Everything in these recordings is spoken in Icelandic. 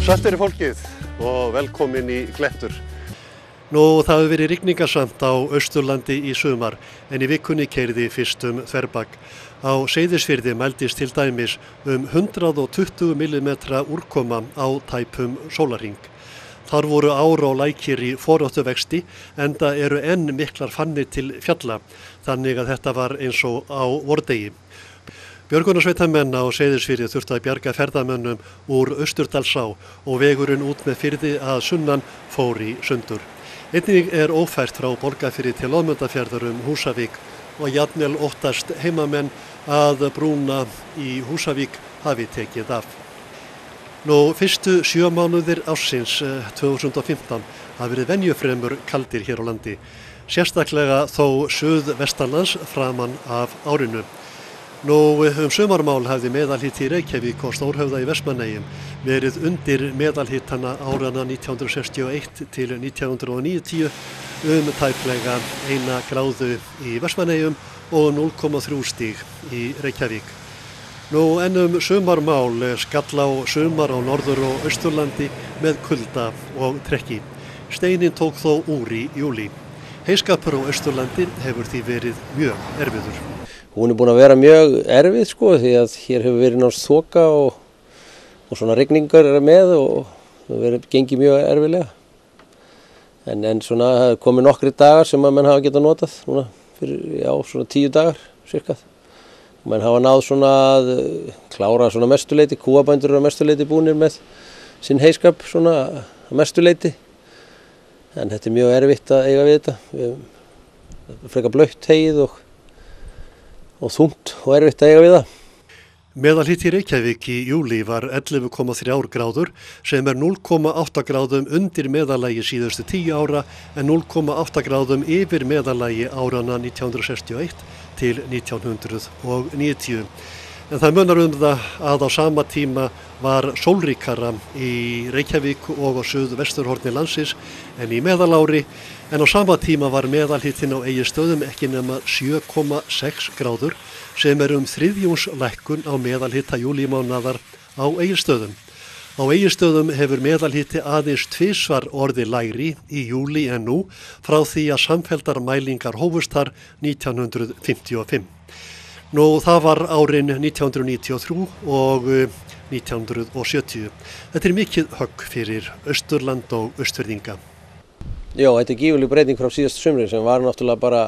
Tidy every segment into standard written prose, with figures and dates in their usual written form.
Sælt verið fólkið og velkomin í Glettur. Nú, það hefur verið rigningarsamt á Austurlandi í sumar en í vikunni keyrði fyrst þverbak. Á Seyðisfirði mældist til dæmis 120 mm úrkoma á tæpum sólarhring. Þar voru ár og lækir í foráttu vexti enda eru enn miklar fannir til fjalla, þannig að þetta var eins og á vordegi. Björgunarsveitarmenn á Seyðisfirði þurftu að bjarga ferðamönnum úr Austurdalsá og vegurinn út með firði að sunnan fór í sundur. Einnig er ófært frá Borgarfirði til Loðmundarfjarðar Húsavík og jafnvel óttast heimamenn að brúna í Húsavík hafi tekið af. Nú, fyrstu 7 mánuðir ársins 2015 hafa verið venjufremur kaldir hér á landi, sérstaklega þó suðvestanlands framan af árinu. Nú, sumarmál hafði meðalhiti í Reykjavík og Stórhöfða í Vestmannaeyjum verið undir meðalhitana árana 1961 til 1990 tæplega 1 gráðu í Vestmannaeyjum og 0,3 stig í Reykjavík. Nú, en sumarmál skall á sumar á Norður- og Austurlandi með kulda og trekki. Steininn tók þó úr í júlí. Heyskapur á Austurlandi hefur því verið mjög erfiður. Hún búin að vera mjög erfið því að hér hefur verið náttúrulega þoka og svona rigningar með og það verið gengið mjög erfiðlega. En svona það hefur komið nokkri dagar sem að menn hafa getað notað núna fyrir svona 10 dagar cirka. Menn hafa náð svona að klára svona mestuleiti, kúabændur eru að mestuleiti búnir með sinn heyskap svona að mestuleiti. En þetta er mjög erfitt að eiga við þetta. Við erum frekar blautt heyið og þungt og erfitt að eiga við það. Meðalhiti í Reykjavík í júlí var 11,3 gráður sem er 0,8 gráðum undir meðallagi síðustu 10 ára en 0,8 gráðum yfir meðallagi árana 1961 til 1990. En það munar það að á sama tíma var sólríkara í Reykjavík og á suðvesturhorni landsins en í meðalári, en á sama tíma var meðalhitinn á Egilsstöðum ekki nema 7,6 gráður sem er þriðjungs lækkun á meðalhita júlímánaðar á Egilsstöðum. Á Egilsstöðum hefur meðalhiti aðeins 2 orðið lægri í júlí en nú frá því að samfelldar mælingar hófust þar 1955. Nú, það var árin 1993 og 1970. Þetta er mikið högg fyrir Austurland og Austfirðinga. Já, þetta er gífurleg breyting frá síðasta sumri sem var náttúrulega bara,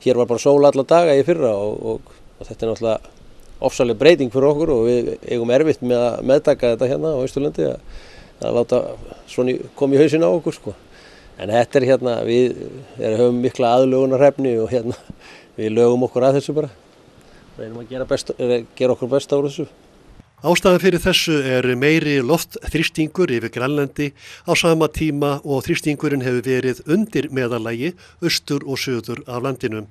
hér var bara sól alla daga í fyrra og þetta er náttúrulega ofsaleg breyting fyrir okkur og við eigum erfitt með að meðtaka þetta hérna á Austurlandi að láta svona koma í hausinn á okkur En þetta er við höfum mikla aðlögunarhæfni og við lögum okkur að þessu bara. Reynum að gera okkur besta úr þessu. Ástæðan fyrir þessu er meiri loftþrýstingur yfir Grænlandi á sama tíma og þrýstingurinn hefur verið undir meðallagi austur og suður af landinu.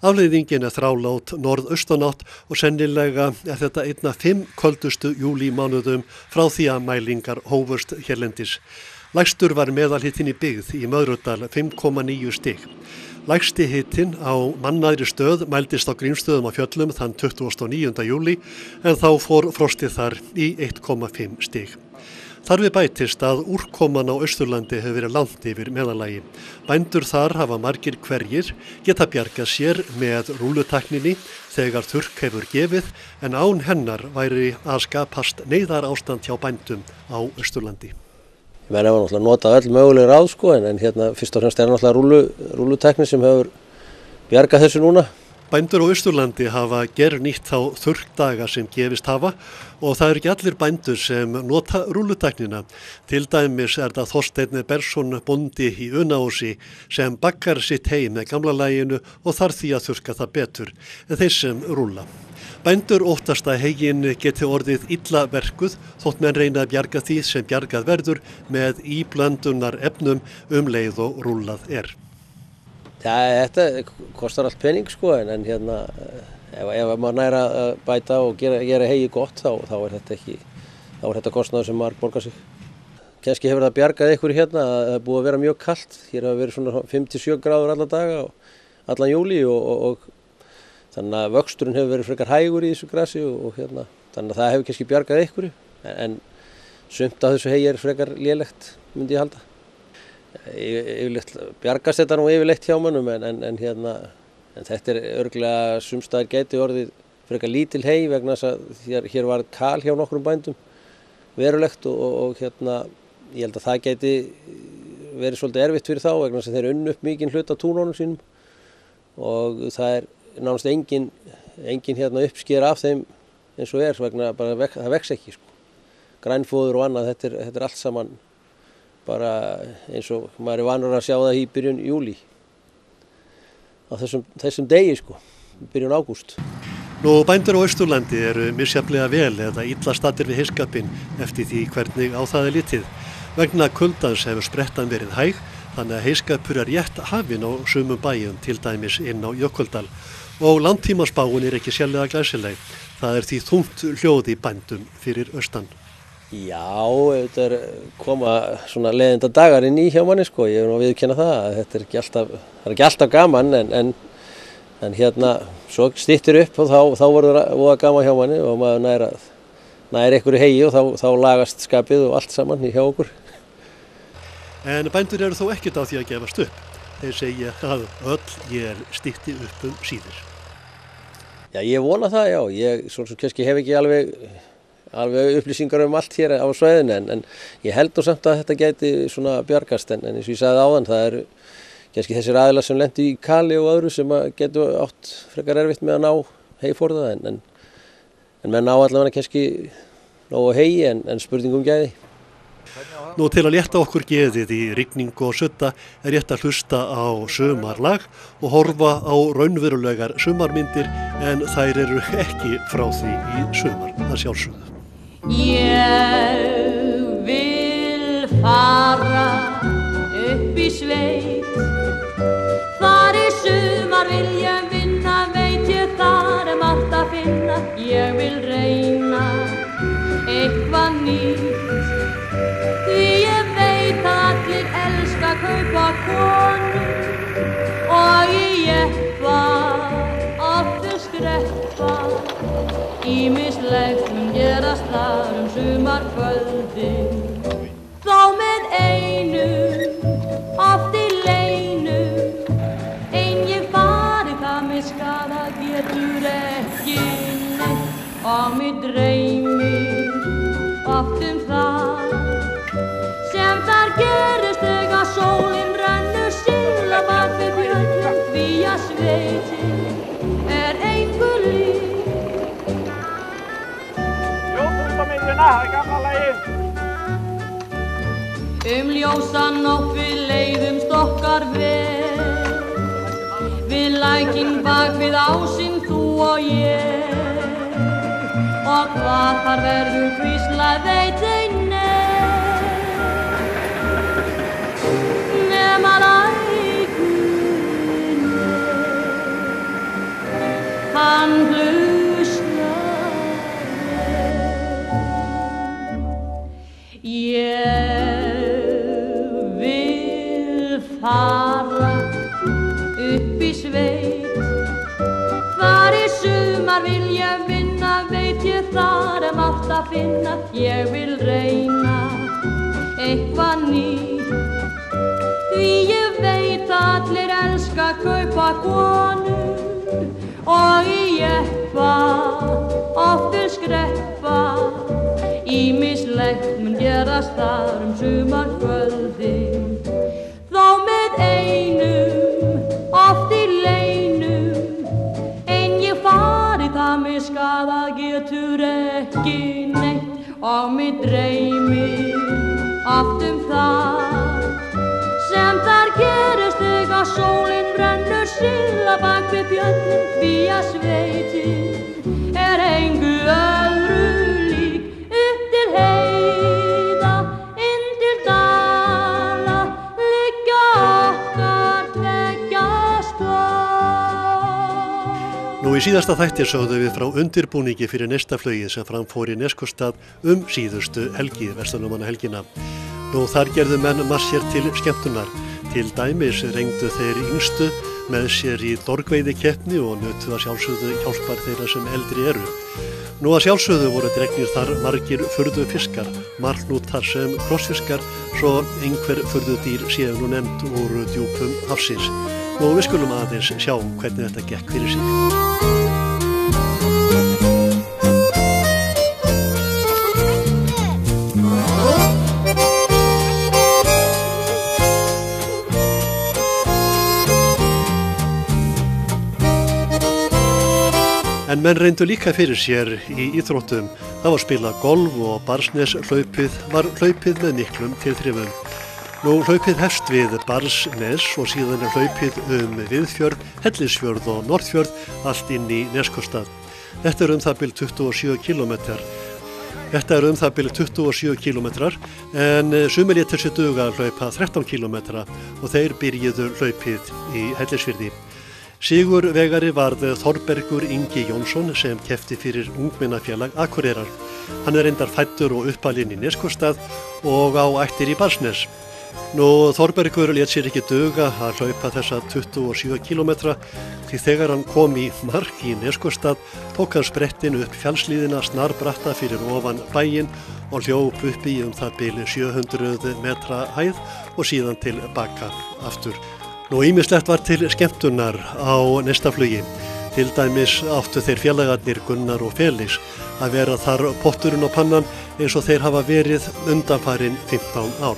Afleiðingin er þrálát norðaustanátt og sennilega er þetta einn af 5 köldustu júlímánuðum frá því að mælingar hófust hérlendis. Lægstur var meðalhitinn í byggð í Möðrudal 5,9 stig. Lægsti hitinn á mannaðri stöð mældist á Grímsstöðum á Fjöllum þann 29. júlí en þá fór frostið þar í 1,5 stig. Þar við bætist að úrkoman á Austurlandi hefur verið langt yfir meðallagi. Bændur þar hafa margir hverjir geta bjargað sér með rúlutækninni þegar þurrk hefur gefið en án hennar væri að skapast neyðarástand hjá bændum á Austurlandi. Menn hafa náttúrulega notað öll möguleg ráð en fyrst og fremst er náttúrulega rúlutækni sem hefur bjargað þessu núna. Bændur á Austurlandi hafa gernýtt þá þurrkdaga sem gefist hafa og það eru ekki allir bændur sem nota rúlutæknina. Til dæmis er það Þorsteinn Bergsson bóndi í Unaósi sem bakkar sitt heim með gamla laginu og þarf því að þurrka það betur en þeir sem rúlla. Bændur óttast að heginn geti orðið illa verkuð þótt menn reyna að bjarga því sem bjargað verður með íblöndunar efnum leið og rúllað er. Þetta kostar allt pening en ef maður næra að bæta og gera hegi gott þá er þetta kostnaður sem maður borgar sig. Kannski hefur það bjargað ykkur að það er búið að vera mjög kalt. Hér hafa verið svona 5-7 gráður alla daga og allan júlí og þannig að vöxturinn hefur verið frekar hægur í þessu grasi og þannig að það hefur kannski bjargað ykkur en sumt af þessu hegi frekar lélegt, myndi ég halda. Yfirleitt bjargast þetta nú yfirleitt hjá mönnum en þetta örugglega sums staðar gæti orðið frekar lítil hegi vegna þess að hér var kal hjá nokkrum bændum verulegt og ég held að það gæti verið svolítið erfitt fyrir þá vegna þess að þeir unnu upp mikinn hluta túnunum sínum og það nánast engin uppsker af þeim eins og vegna bara það vex ekki sko. Grænfóður og annað, þetta allt saman bara eins og maður vanur að sjá það í byrjun júlí á þessum degi sko, byrjun ágúst. Nú bændur á Austurlandi eru misjafnlega vel eða illa staddir við heyskapinn eftir því hvernig á það litið. Vegna kuldans hefur sprettan verið hæg, þannig að heyskapur rétt hafinn á sumum bæjum, til dæmis inn á Jökuldal. Og langtímaspáin ekki sérlega glæsileg. Það því þungt hljóð í bændum fyrir austan. Já, þetta koma svona leiðinda dagar inn í hjá manni sko, ég nú að viðurkenna það að þetta ekki alltaf gaman en svo styttir upp og þá verður voða gaman hjá manni og maður nær einhverju hegi og þá lagast skapið og allt saman hjá okkur. En bændur eru þó ekkert á því að gefast upp. Þeir segja að öll stytti upp síður. Já, ég vona það, já. Ég svo kannski hef ekki alveg upplýsingar allt hér á svæðinu en ég held nú samt að þetta gæti svona bjargast en eins og ég sagði áðan, það eru kannski þessir aðilar sem lentu í kali og öðru sem getur átt frekar erfitt með að ná heyforða en menn ná allavega kannski nógu hegi en spurningum gæði. Nú til að létta okkur geðið í rigningu og sudda rétt að hlusta á sumarlag og horfa á raunverulegar sumarmyndir en þær eru ekki frá því í sumar, það sjálfsögðu. Ég vil fara upp í sveit, þar í sumar vil ég vinna, veit ég þar margt að finna. Ég vil reyna eitthvað nýtt, því ég veit að allir elska kaupa konur og í jeppa aftur skreppa. Ýmislegt mun gerast þar sumarkvöldin, þá með einum oft í leinum. Ein ég farið það mig skada getur ekki neitt og mig dreymir oft það sem þar gerist þegar sólin rennur síla bak við fjöllin, því að sveitin engu lík. Ljósmyndamyndina, það gamla lagið. Ljósanótt við leiðumst okkar vel, við lækinn bak við ásinn þú og ég, og hvað þar verður hvíslað veit ein nema lækinn hann hlustar. Ég vil fara upp í sveit, þar í sumar vil ég vinna, veit ég þar margt að finna. Ég vil reyna eitthvað nýtt, því ég veit allir elska kaupa konur og í jeppa oftur skreppa. Ýmislegt mun gerast þar sumarkvöldin, þá með einum oft í leinum. Ein ég farið það mig skadað getur ekki neitt og mig dreymir oft það sem þar gerist þegar sólin brennur síla bak við fjöllin, því að sveitin engu öðru lík. Upp til heiða, inn til dala, liggja okkar tveggja spor. Nú í síðasta þætti sögðu við frá undirbúningi fyrir næsta flugið sem fram fór í Neskaupstað síðustu helgi, verslunarmannahelgina. Nú þar gerðu menn marssér til skemmtunar. Til dæmis reyndu þeir yngstu með sér í dorgveiðikeppni og nutu að sjálfsögðu hjálpar þeirra sem eldri eru. Nú að sjálfsögðu voru dregnir þar margir furðu fiskar, marhnútar sem krossfiskar, svo einhver furðu dýr séu nú nefnd úr djúpum hafsins. Og við skulum aðeins sjá hvernig þetta gekk fyrir sig. En menn reyndu líka fyrir sér í íþróttum. Það var spilað golf og Barsneshlaupið var hlaupið með miklum tilþrifum. Nú hlaupið hefst við Barsnes og síðan hlaupið Viðfjörð, Hellisfjörð og Norðfjörð allt inn í Neskostað. Þetta það bil 27 kilometrar. En sumir létu sér duga að hlaupa 13 kilometra og þeir byrjuðu hlaupið í Hellisfirði. Sigurvegari varð Þorbergur Ingi Jónsson sem keppti fyrir Ungmennafélag Akureyrar. Hann reyndar fæddur og uppalinn í Neskostað og á ættir í Barsnes. Nú Þorbergur lét sér ekki duga að hlaupa þessa 27 kilometra því þegar hann kom í mark í Neskostað tók hann sprettin upp fjallslíðina snarbratta fyrir ofan bæinn og hljóp upp í það bil 700 metra hæð og síðan til baka aftur. Nú ýmislegt var til skemmtunar á Neistaflugi. Til dæmis áttu þeir félagarnir Gunnar og Felix að vera þar potturinn og pannan eins og þeir hafa verið undanfarin 15 ár.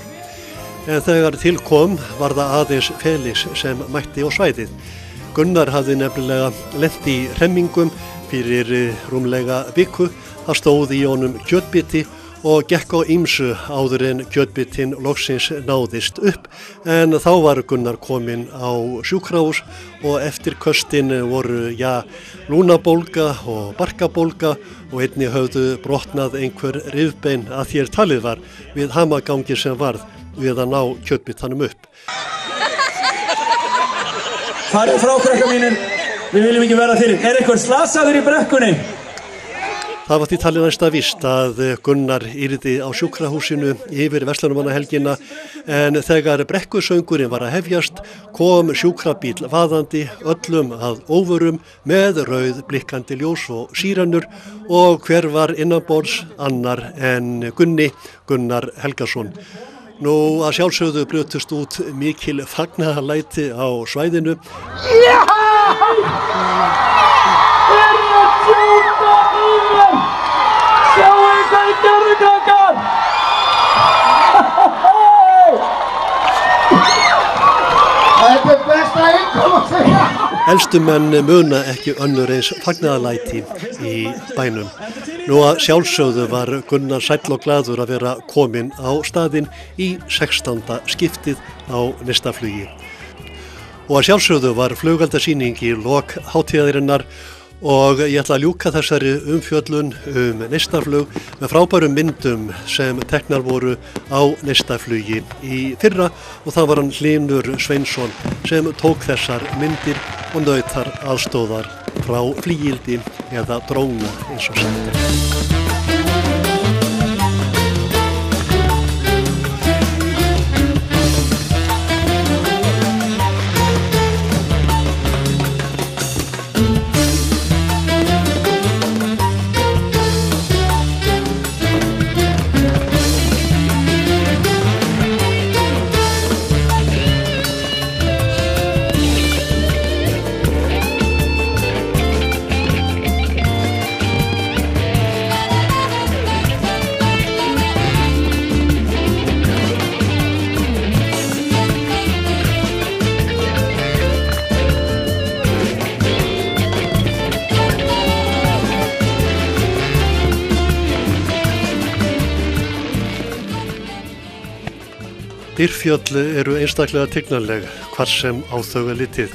En þegar til kom var það aðeins Felix sem mætti á svæðið. Gunnar hafði nefnilega lent í hremmingum fyrir rúmlega viku. Það stóð í honum kjötbiti og gekk á ýmsu áður en kjötbitinn loksins náðist upp, en þá var Gunnar kominn á sjúkrahús og eftir köstin voru lúnabólga og barkabólga og einnig höfðu brotnað einhver rifbein að þér talið var við hamagangi sem varð við að ná kjötbitanum upp. Farið frá krakka mínir, við viljum ekki vera fyrir. Einhver slasaður í brekkunni? Það var því talið næsta víst að Gunnar yrði á sjúkrahúsinu yfir verslunarmannahelgina en þegar brekkusöngurinn var að hefjast kom sjúkrabíll vaðandi öllum að óvörum með rauð blikkandi ljós og sírenur og hver var innanborðs annar en Gunnar Helgason. Nú að sjálfsögðu brutust út mikil fagnaðarlæti á svæðinu. Elstu menn muna ekki önnur eins fagnaðarlæti í bænum. Nú að sjálfsögðu var Gunnar sæll og glaður að vera kominn á staðinn í 16. skiptið á Neistaflugi. Og að sjálfsögðu var flugeldasýning í lok hátíðarinnar og ég ætla að ljúka þessari umfjöllun Neistaflug með frábærum myndum sem teknar voru á Neistaflugi í fyrra og það var hann Hlynur Sveinsson sem tók þessar myndir og naut þar aðstóðar frá flygildi eða dróna eins og sagt. Dýrfjöll eru einstaklega tignarleg hvar sem á þau litið.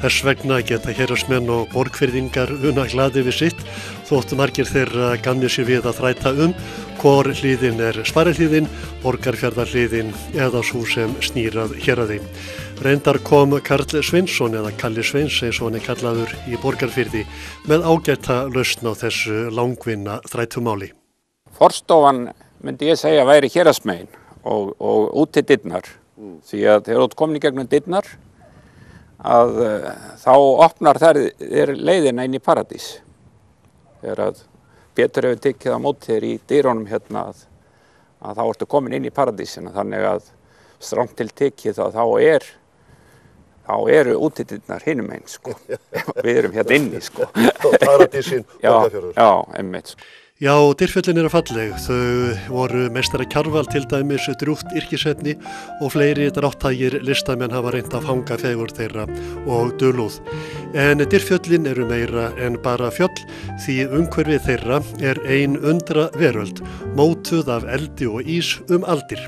Þess vegna geta héraðsmenn og borgfirðingar unað glaði við sitt þótt margir þeirra gamnir sér við að þræta hvor hlíðin Sparihlíðin, Borgarfjarðarhlíðin eða sú sem snýrað héraði. Reyndar kom Karl Sveinsson eða Kalli Sveins eins og hann kallaður í Borgarfirði með ágæta lausn á þessu langvinna þrætumáli. Forstofan myndi ég segja væri héraðsmegin og út til dyrnar því að þegar þú komin í gegnum dyrnar þá opnar þær leiðina inn í paradís þegar að betur hefur tekið á móti þér í dyrunum hérna að þá ertu komin inn í paradísina, þannig að strangt til tekið þá eru útidyrnar hinum einn, sko. Við erum hérna inni, sko. Paradísin, Borgarfjörður. Já, einmitt. Já, Dyrfjöllin eru falleg. Þau voru meistara Kjarval til dæmis, drjúgt yrkisefni og fleiri dráttægir listamenn hafa reynt að fanga fegurð þeirra og dulúð. En Dyrfjöllin eru meira en bara fjöll því umhverfið þeirra er ein undra veröld, mótuð af eldi og ís aldir.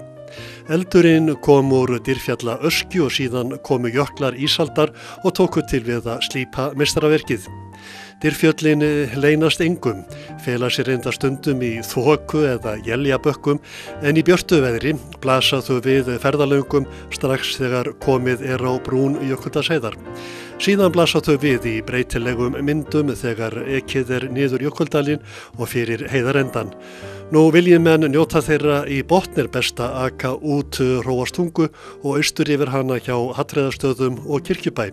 Eldurinn kom úr Dyrfjalla öskju og síðan komu jöklar ísaldar og tóku til við að slípa meistaraverkið. Dyrfjöllin leynast engum, fela sér reynda stundum í þoku eða éljabökkum en í björtu veðri blasa þau við ferðalöngum strax þegar komið er á brún Jökuldalsheiðar. Síðan blasa þau við í breytilegum myndum þegar ekið er niður Jökuldalinn og fyrir heiðarendan. Nú viljið menn njóta þeirra í botn er best að aka út Hróarstungu og austur yfir hana hjá Hallreiðarstöðum og Kirkjubæ.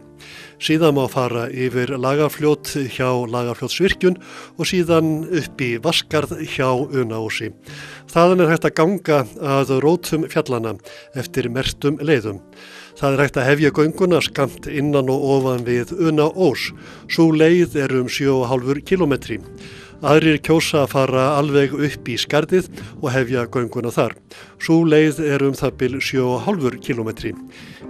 Síðan má fara yfir Lagarfljót hjá Lagarfljótsvirkjun og síðan upp í Vatnsgarð hjá Unaási. Þaðan er hægt að ganga að rótum fjallana eftir merktum leiðum. Það er hægt að hefja gönguna skammt innan og ofan við Unaós. Sú leið er 7,5 kílómetri. Aðrir kjósa að fara alveg upp í skarðið og hefja gönguna þar. Sú leið er það bil 7,5 kílómetri.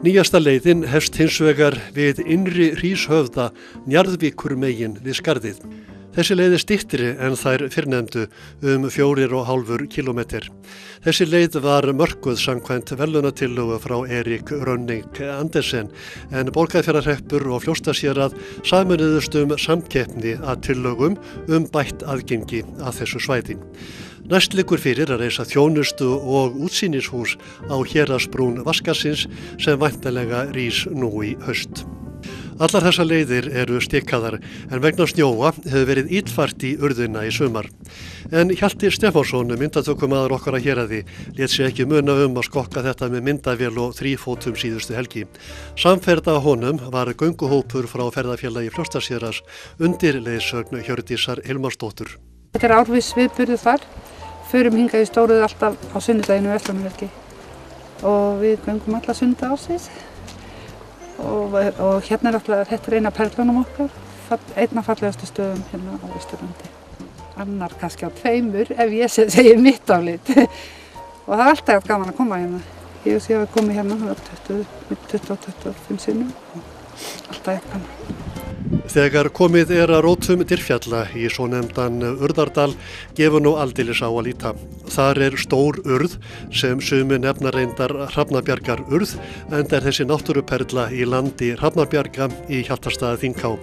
Nýjasta leiðin hefst hins vegar við innri Hríshöfða Njarðvíkur megin við skarðið. Þessi leið er styttri en þær fyrrnefndu 4,5 kílómetr. Þessi leið var mörkuð samkvæmt verðlaunatillögu frá Erik Rönning Andersen en Borgarfjarðarhreppur og Fljótsdalshérað sameinuðust samkeppni að tillögum bætt aðgengi að þessu svæði. Næst liggur fyrir að reisa þjónustu og útsýnishús á héraðsbrún Vatnsskarðsins sem væntanlega rís nú í haust. Allar þessar leiðir eru stikkaðar en vegna snjóa hefur verið illfært í urðina í sumar. En Hjalti Stefánsson, myndatökumaður okkar að héraði, lét sig ekki muna að skokka þetta með myndavél og þrífótum síðustu helgi. Samferða honum var gönguhópur frá ferðafélagi Fljótsdalshéraðs undir leiðsögn Hjördísar Hilmarsdóttur. Þetta er árviss viðburður þar. Förum hingað í stóruð alltaf á sunnudaginu og verslunarhelgi og við göngum alla sunnudaga ársins. Og hérna er alltaf, þetta er eina perlunum okkar, einna fallegastu stöðum hérna á Austurlandi. Annar kannski á tveimur ef ég segi mitt álit. Og það er alltaf gaman að koma hérna. Ég hef komið hérna 20-25 sinnum og alltaf gaman. Þegar komið er að rótum Dyrfjalla í svonefndan Urðardal gefur nú aldeilis á að líta. Þar er stór urð sem sumir nefna reyndar Hrafnabjargar urð enda er þessi náttúruperla í landi Hrafnabjarga í Hjaltastaða Þingá.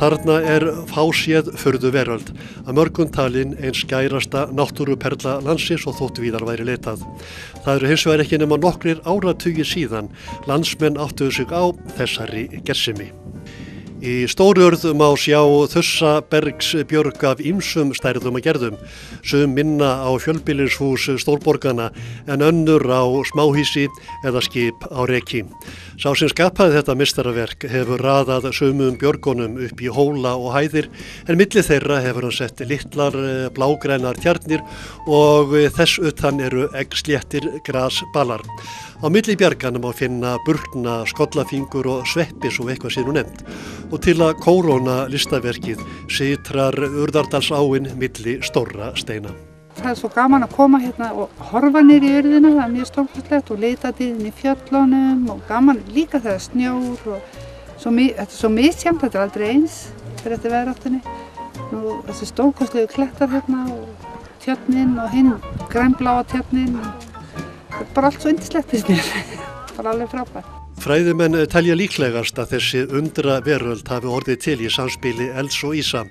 Þarna er fáséð furðu veröld, að mörgum talin ein skærasta náttúruperla landsins og þótt víðar væri leitað. Það eru hins vegar ekki nema nokkrir áratugir síðan landsmenn áttuðu sig á þessari gersemi. Í Stórurð má sjá þussabergsbjörg af ýmsum stærðum og gerðum, sum minna á fjölbýlishús stórborgana en önnur á smáhýsi eða skip á reki. Sá sem skapaði þetta meistaraverk hefur raðað sumum björgunum upp í hóla og hæðir en milli þeirra hefur hann sett litlar blágrænar tjarnir og þess utan eru eggsléttir grasbalar. Á milli bjarganum má finna burkna, skollafingur og sveppi svo eitthvað sé nú nefnt. Og til að kóróna listaverkið sitrar Urðardalsáin milli stórra steina. Það er svo gaman að koma hérna og horfa niður í urðina, það er mjög stórkostlegt og leita inn í fjöllunum og gaman líka þegar snjór og þetta er svo misjafnt, þetta er aldrei eins fyrir þetta veðráttunni. Þessi stórkostlegu klettar hérna og tjörnin og hinn grænbláa tjörnin. Það er bara allt svo yndislegt finnst mér, bara alveg frábært. Fræðimenn telja líklegast að þessi undra veröld hafi orðið til í samspili elds og ísa.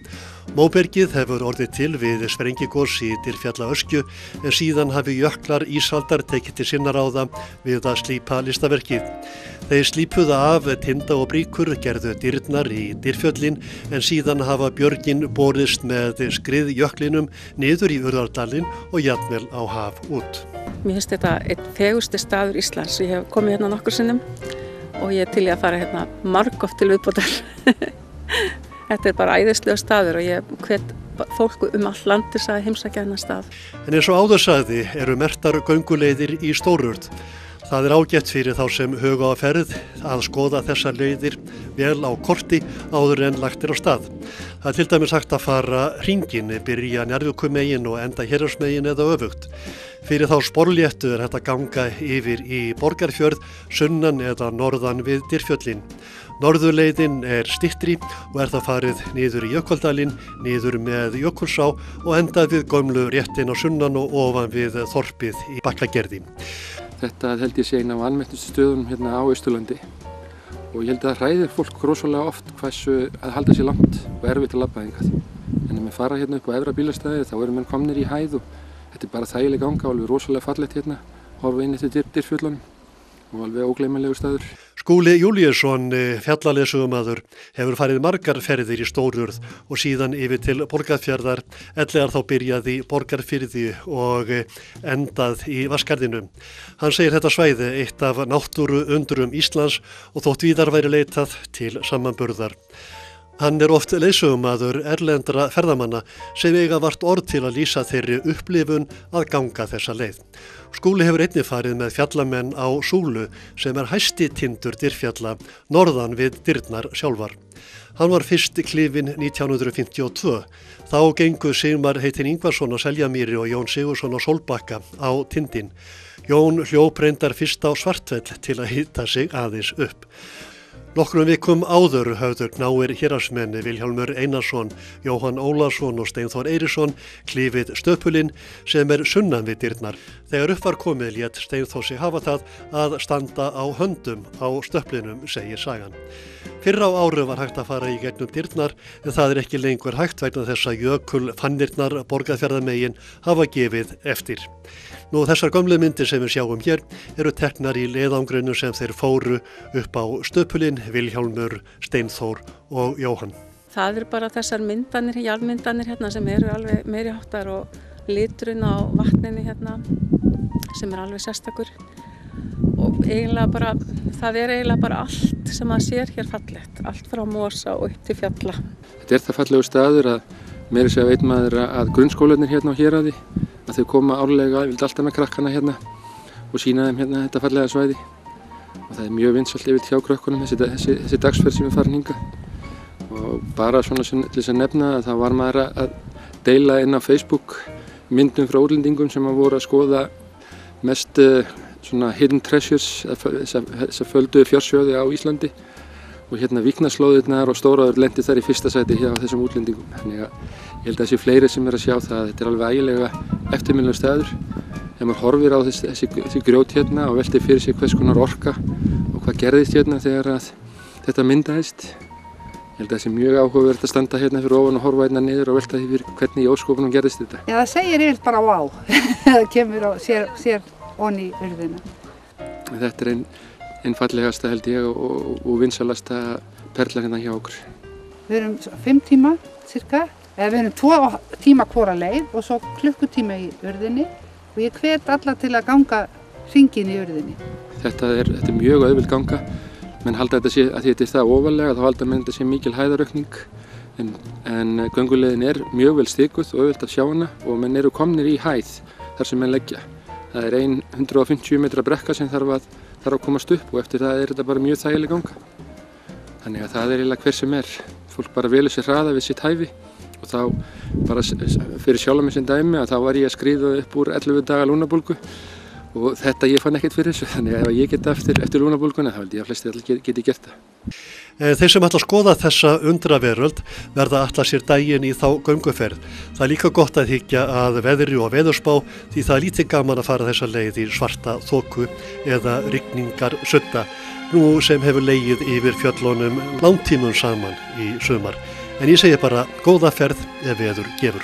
Móbergið hefur orðið til við sprengigos í Dyrfjallaöskju en síðan hafi jöklar ísaldar tekið til sinna ráða við að slípa listaverkið. Þeir slípuðu af tinda og bríkur, gerðu dyrnar í Dyrfjöllin en síðan hafa björgin borist með skriðjöklinum niður í Urðardalinn og jafnvel á haf út. Mér finnst þetta einn fegursti staður Íslands. Ég hef komið hérna nokkur sinnum og ég er til í að fara hérna margoft til viðbótar. Þetta er bara æðislegur staður og ég hvet fólk allt land til að heimsækja þennan stað. En eins og áður sagði eru merktar gönguleiðir í Stórurð. Það ágætt fyrir þá sem huga á ferð að skoða þessar leiðir vel á korti áður en lagt á stað. Það til dæmis hægt að fara hringinn, byrja Njarðvíkurmegin og enda Héraðsmegin eða öfugt. Fyrir þá sporléttu hægt að ganga yfir í Borgarfjörð, sunnan eða norðan við Dyrfjöllin. Norðurleiðin styttri og það farið niður í Jökuldalinn, niður með Jökulsá og endað við gömlu réttin á sunnan og ofan við þorpið í Bakkagerði. Þetta held ég sé eina af vanmetnustu stöðunum hérna á Austurlandi og ég held að það hræðir fólk rosalega oft hversu að halda sér langt og erfitt að labba hingað. En ef við fara hérna upp á efra bílastæði þá erum við komnir í hæð og þetta er bara þægileg ganga og alveg rosalega fallegt hérna, horfa inn eftir Dyrfjöllunum og alveg ógleymanlegur staður. Skúli Júlíusson, fjallaleiðsögumaður, hefur farið margar ferðir í Stórurð og síðan yfir til Borgarfjarðar, ellegar þá byrjað í Borgarfirði og endað í Vatnsgarðinu. Hann segir þetta svæði eitt af náttúru undrum Íslands og þótt víðar væri leitað til samanburðar. Hann oft leiðsögumaður erlendra ferðamanna sem eiga vart orð til að lýsa þeirri upplifun að ganga þessa leið. Skúli hefur einnig farið með fjallamenn á Súlu sem hæsti tindur Dyrfjalla, norðan við dyrnar sjálfar. Hann var fyrst klifinn 1952. Þá gengu Sigmar heitinn Ingvarsson á Seljamýri og Jón Sigurðsson á Sólbakka á tindinn. Jón hljóp reyndar fyrst á Svartfell til að hita sig aðeins upp. Nokkrum vikum áður höfðu knáir héraðsmenn Vilhjálmur Einarsson, Jóhann Ólason og Steinþór Eiríksson klifið Stöpulinn sem sunnan við dyrnar. Þegar upp var komið lét Steinþór sig hafa það að standa á höndum á stöplinum, segir sagan. Fyrr á áru var hægt að fara í gegnum dyrnar en það ekki lengur hægt vegna þess að jökulfannirnar Borgarfjarðarmegin hafa gefið eftir. Nú þessar gömlu myndir sem við sjáum hér eru teknar í leiðangrinu sem þeir fóru upp á Stöpulinn, Vilhjálmur, Steinþór og Jóhann. Það eru bara þessar myndanir, jarðmyndanir hérna sem eru alveg meiri háttar og liturinn á vatninu hérna sem alveg sérstakur. Og eiginlega bara, það eiginlega bara allt sem að sér hér fallegt, allt frá mosa og upp til fjalla. Þetta það fallegu staður að meira segja veit maður að grunnskólarnir hérna á Héraði, að þau koma árlega, ég vildi alltaf með krakkana hérna og sína þeim hérna þetta fallega svæði. Og það mjög vinsælt yfir hjá krökkunum þessi dagsferð sem við farin hingað. Og bara svona til þess að nefna að það var maður að deila inn á Facebook myndum frá útlendingum sem voru að skoða mest svona hidden treasures, þess að földu fjársjóði á Íslandi og hérna Víknaslóðirnar og Stóraður lendi þar í fyrsta sæti hjá þessum útlendingum. Þannig að ég held að þessi fleiri sem að sjá það að þetta alveg ægilega eftirminnilegur staður. Þegar maður horfir á þessi grjót hérna og veltir fyrir sig hvers konar orka og hvað gerðist hérna þegar að þetta myndaðist. Ég held að það sé mjög áhugavert að standa hérna fyrir ofan og horfa hérna niður og velta því fyrir hvernig í ósköpunum gerðist þetta. Já, það segir yfir bara vá. Það kemur og sér onni í urðina. Þetta einn fallegasta held ég og vinsalasta perla hérna hjá okkur. Við erum 5 tíma cirka, við erum 2 tíma hvora leið og svo klukkutíma í urðinni og ég hvet alla til að ganga hringinn í urðinni. Þetta er mjög auðveld ganga. Menn halda þetta sé að því þetta er það ofarlega, þá halda menn þetta sé mikil hæðaraukning en gönguleiðin mjög vel stikuð og auðvelt að sjá hana og menn eru komnir í hæð þar sem menn leggja. Það er 150 metra brekka sem þarf að komast upp og eftir það þetta bara mjög þægileg ganga. Þannig að það eiginlega hver sem fólk bara velur sér hraða við sitt hæfi og þá bara fyrir sjálf mig sem dæmi að þá var ég að skríða upp úr 11 daga lúnabólgu og þetta ég fann ekkert fyrir þessu, þannig að ef ég geta eftir lúnabólguna þá held ég að flestir allir geti gert það. Þeir sem ætla að skoða þessa undraveröld verða ætla sér daginn í þá gönguferð. Það er líka gott að hyggja að veðri og veðurspá því það er lítið gaman að fara þessa leið í svarta þoku eða rigningarsudda nú sem hefur legið yfir fjöllunum langtímum saman í sumar. En ég segi bara góða ferð ef veður gefur.